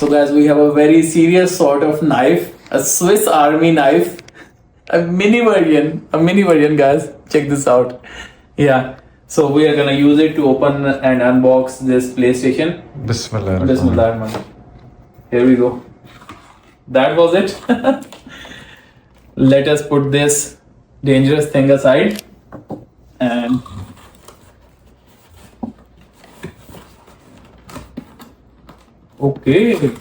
So guys, we have a very serious sort of knife, a Swiss Army knife, a mini version guys. Check this out. Yeah. So we are gonna use it to open and unbox this PlayStation. Bismillah. Bismillah. Here we go. That was it. Let us put this dangerous thing aside and okay.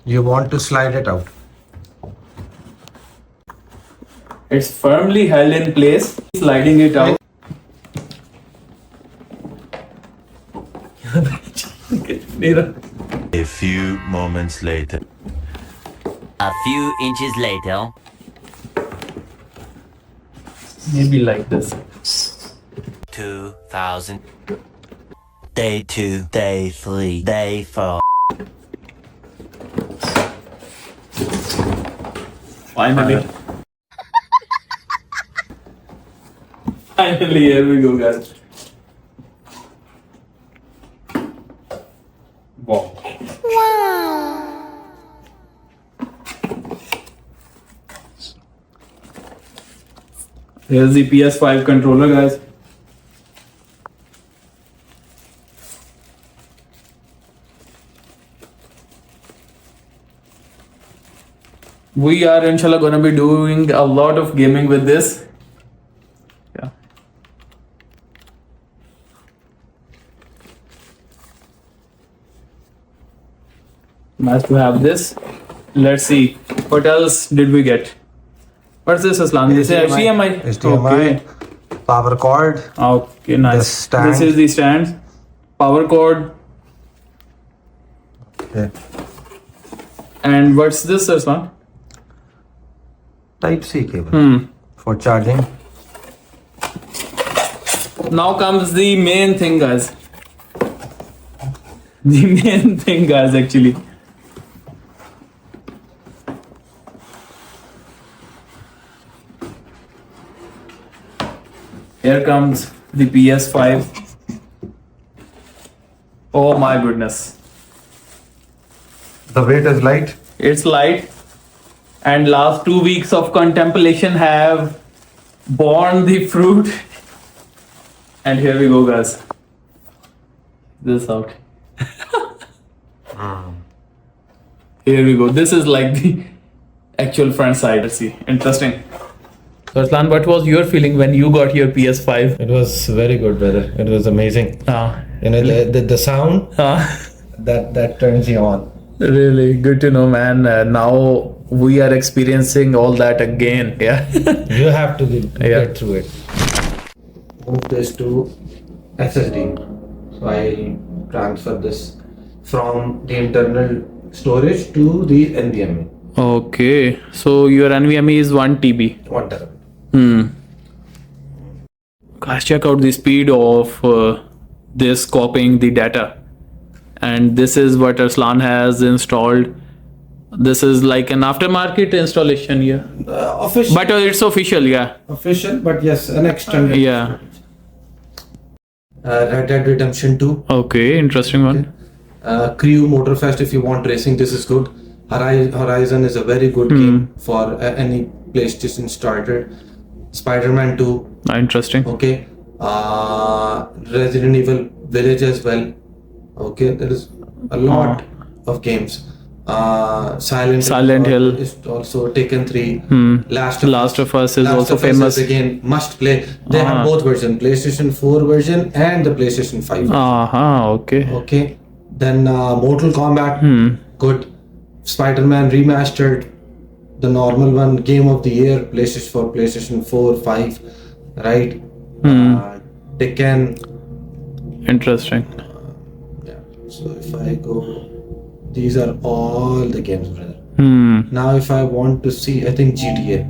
You want to slide it out. It's firmly held in place. Sliding it out. A few moments later. A few inches later. Maybe like this. 2000. Day 2, day 3, day 4. Finally. Finally, here we go, guys. Wow. Here's the PS5 controller, guys. We are inshallah gonna be doing a lot of gaming with this. Yeah. Nice to have this. Let's see. What else did we get? What's this, Arslan? This is HDMI. HDMI. Okay. Power cord. Okay, nice. The stand. This is the stand. Power cord. Okay. And what's this, Arslan? Type-C cable. For charging. Now comes the main thing, guys. The main thing, guys, actually. Here comes the PS5. Oh my goodness. The weight is light. It's light. And last 2 weeks of contemplation have borne the fruit. And here we go, guys. This out. Here we go. This is like the actual front side. Let's see. Interesting. So Arslan, what was your feeling when you got your PS5? It was very good, brother. It was amazing. You know, the sound that turns you on. Really good to know, man. Now we are experiencing all that again. Yeah. You have to get through it. Move this to SSD. So I transfer this from the internal storage to the NVMe. Okay. So your NVMe is 1 TB. 1 terabyte. Guys, check out the speed of this copying the data. And this is what Arslan has installed. This is like an aftermarket installation, yeah. Official. But it's official, yeah. Official, but yes, an extended. Yeah. Red Dead Redemption 2. Okay, interesting one. Crew Motorfest, if you want racing, this is good. Horizon is a very good game for any PlayStation starter. Spider-Man 2. Interesting. Okay. Resident Evil Village as well. Okay, there is a lot of games. Silent Hill is also Taken 3. Last of Us is also famous. Is again must play. They have both versions, PlayStation 4 version and the PlayStation 5 version. Okay. Then Mortal Kombat, good. Spider-Man Remastered, the normal one, Game of the Year, PlayStation 4, 5, right? Tekken. Interesting. Yeah. So if I go, these are all the games, brother. Now if I want to see, I think GTA.